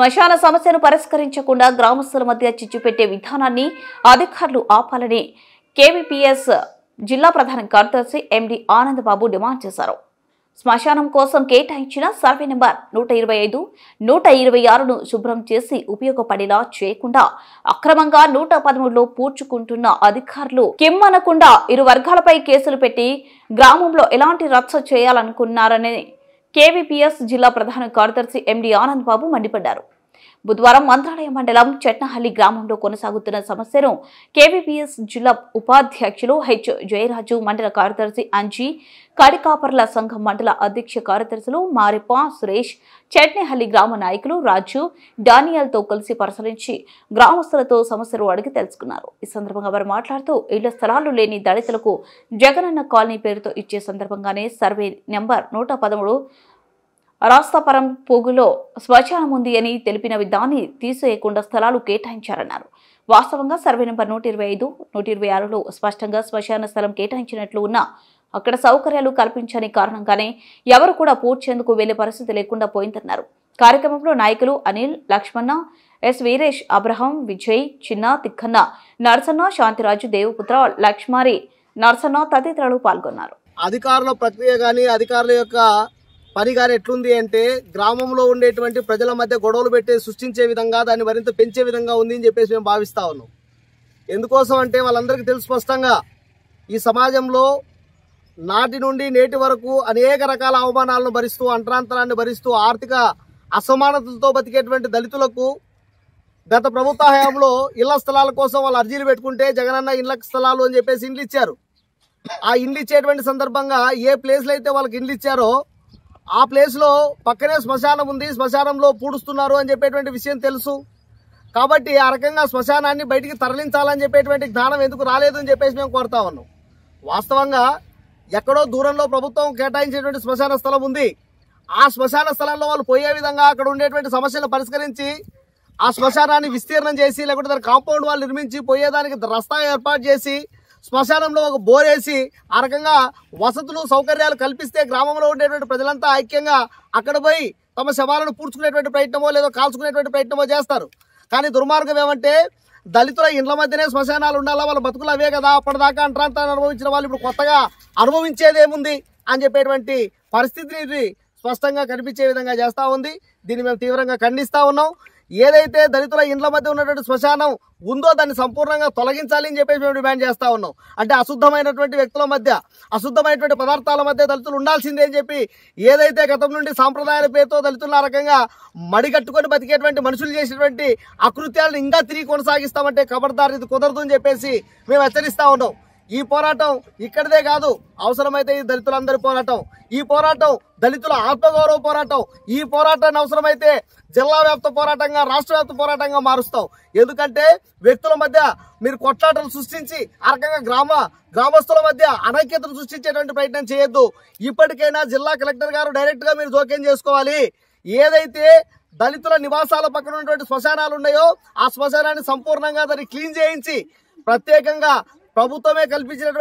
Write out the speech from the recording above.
శ్మశాన సమస్యను పరిష్కరించకుండా గ్రామస్తుల మధ్య చిచ్చు పెట్టే విధానాన్ని అధికారులు ఆపాలని కేవీపీఎస్ జిల్లా ప్రధాన కార్యదర్శి ఎండి ఆనందబాబు డిమాండ్ చేశారు. శ్మశానం కోసం కేటాయించిన సర్వే నెంబర్ 125, 126ను శుభ్రం చేసి ఉపయోగపడేలా చేయకుండా అక్రమంగా 113లో పూడ్చుకుంటున్న అధికారులు కిమ్మనకుండా ఇరు వర్గాలపై కేసులు పెట్టి గ్రామంలో ఎలాంటి రచ్చ చేయాలనుకున్నారని కేవీపీఎస్ జిల్లా ప్రధాన కార్యదర్శి ఎండి ఆనందబాబు మండిపడ్డారు. బుధవారం మంత్రాలయం మండలం చెట్నహల్లి గ్రామంలో కొనసాగుతున్న సమస్యను కేవీపీఎస్ జిల్లా ఉపాధ్యక్షులు హెచ్ జయరాజు, మండల కార్యదర్శి అంజీ, కడికాపర్ల సంఘం మండల అధ్యక్ష కార్యదర్శులు మారిప సురేష్, చెట్నహల్లి గ్రామ నాయకులు రాజు, డానియల్తో కలిసి పరిశీలించి గ్రామస్తులతో సమస్యలు అడిగి తెలుసుకున్నారు. ఈ సందర్భంగా వారు మాట్లాడుతూ ఇళ్ల స్థలాలు లేని దళితులకు జగనన్న కాలనీ పేరుతో ఇచ్చే సందర్భంగానే సర్వే నెంబర్ 113 రాస్తాపురం పోగులో శ్మశానం ఉంది అని తెలిపిన దాన్ని తీసేయకుండా స్థలాలు కేటాయించారన్నారు. వాస్తవంగా సర్వే నెంబర్ 125, 126లో స్పష్టంగా శ్మశాన స్థలం కేటాయించినట్లు ఉన్నా అక్కడ సౌకర్యాలు కల్పించని కారణంగానే ఎవరు కూడా పూడ్చేందుకు వెళ్లే పరిస్థితి లేకుండా పోయిందన్నారు. కార్యక్రమంలో నాయకులు అనిల్, లక్ష్మణ, ఎస్ వీరేష్, అబ్రహం, విజయ్, చిన్న, తిక్కన్న, నర్సన్న, శాంతిరాజు, దేవపుత్ర, లక్ష్మారి, నర్సన్న తదితరులు పాల్గొన్నారు. అధికారుల ప్రక్రియ గాని అధికారుల యొక్క పని గాని ఎట్లుంది అంటే గ్రామంలో ఉండేటువంటి ప్రజల మధ్య గొడవలు పెట్టి సృష్టించే విధంగా దాన్ని మరింత పెంచే విధంగా ఉంది అని చెప్పేసి మేము భావిస్తా ఉన్నాం. ఎందుకోసం అంటే వాళ్ళందరికీ తెలుసు స్పష్టంగా ఈ సమాజంలో నాటి నుండి నేటి వరకు అనేక రకాల అవమానాలను భరిస్తూ, అంటరాంతరాన్ని భరిస్తూ, ఆర్థిక అసమానతలతో బతికేటువంటి దళితులకు గత ప్రభుత్వ హయాంలో ఇళ్ల స్థలాల కోసం వాళ్ళు అర్జీలు పెట్టుకుంటే జగనన్న ఇళ్ల స్థలాలు అని చెప్పేసి ఇండ్లు ఇచ్చారు. ఆ ఇండ్లు ఇచ్చేటువంటి సందర్భంగా ఏ ప్లేస్లో అయితే వాళ్ళకి ఇండ్లు ఇచ్చారో ఆ ప్లేస్లో పక్కనే శ్మశానం ఉంది, శ్మశానంలో పూడుస్తున్నారు అని చెప్పేటువంటి విషయం తెలుసు. కాబట్టి ఆ రకంగా శ్మశానాన్ని బయటికి తరలించాలని చెప్పేటువంటి జ్ఞానం ఎందుకు రాలేదు అని చెప్పేసి మేము కోరుతా ఉన్నాం. వాస్తవంగా ఎక్కడో దూరంలో ప్రభుత్వం కేటాయించేటువంటి శ్మశాన స్థలం ఉంది. ఆ శ్మశాన స్థలంలో వాళ్ళు పోయే విధంగా అక్కడ ఉండేటువంటి సమస్యలను పరిష్కరించి ఆ శ్మశానాన్ని విస్తీర్ణం చేసి, లేకుంటే దాని కాంపౌండ్ వాళ్ళు నిర్మించి పోయేదానికి రస్తా ఏర్పాటు చేసి, శ్మశానంలో ఒక బోరేసి ఆ రకంగా వసతులు సౌకర్యాలు కల్పిస్తే గ్రామంలో ఉండేటువంటి ప్రజలంతా ఐక్యంగా అక్కడ పోయి తమ శవాలను పూడ్చుకునేటువంటి ప్రయత్నమో లేదో కాల్చుకునేటువంటి ప్రయత్నమో చేస్తారు. కానీ దుర్మార్గం ఏమంటే దళితుల ఇండ్ల మధ్యనే శ్మశానాలు ఉండాలా, వాళ్ళ బతుకులు అవే కదా, అప్పటిదాకా అంటరాంతరాన్ని అనుభవించిన వాళ్ళు ఇప్పుడు కొత్తగా అనుభవించేది ఏముంది అని చెప్పేటువంటి పరిస్థితిని స్పష్టంగా కనిపించే విధంగా చేస్తా ఉంది. దీన్ని మేము తీవ్రంగా ఖండిస్తా ఉన్నాం. ఏదైతే దళితుల ఇండ్ల మధ్య ఉన్నటువంటి శ్మశానం ఉందో దాన్ని సంపూర్ణంగా తొలగించాలి అని చెప్పేసి మేము డిమాండ్ చేస్తా ఉన్నాం. అంటే అశుద్ధమైనటువంటి వ్యక్తుల మధ్య, అశుద్ధమైనటువంటి పదార్థాల మధ్య దళితులు ఉండాల్సిందే అని చెప్పి ఏదైతే గతం నుండి సాంప్రదాయాల పేరుతో దళితులను ఆ రకంగా మడిగట్టుకొని బతికేటువంటి మనుషులు చేసినటువంటి అకృత్యాలను ఇంకా తిరిగి కొనసాగిస్తామంటే ఖబర్దార్, ఇది కుదరదు అని చెప్పేసి మేము హెచ్చరిస్తా ఉన్నాం. ఈ పోరాటం ఇక్కడిదే కాదు, అవసరమైతే ఈ దళితులందరి పోరాటం, ఈ పోరాటం దళితుల ఆత్మగౌరవ పోరాటం. ఈ పోరాటాన్ని అవసరమైతే జిల్లా వ్యాప్త పోరాటంగా, రాష్ట్ర వ్యాప్త పోరాటంగా మారుస్తాం. ఎందుకంటే వ్యక్తుల మధ్య మీరు కొట్లాటలు సృష్టించి ఆ రకంగా గ్రామస్తుల మధ్య అనైక్యతను సృష్టించేటువంటి ప్రయత్నం చేయొద్దు. ఇప్పటికైనా జిల్లా కలెక్టర్ గారు డైరెక్ట్ గా మీరు జోక్యం చేసుకోవాలి. ఏదైతే దళితుల నివాసాల పక్కన ఉన్నటువంటి శ్మశానాలు ఉన్నాయో ఆ శ్మశానాన్ని సంపూర్ణంగా దాన్ని క్లీన్ చేయించి ప్రత్యేకంగా ప్రభుత్వమే కల్పించినటువంటి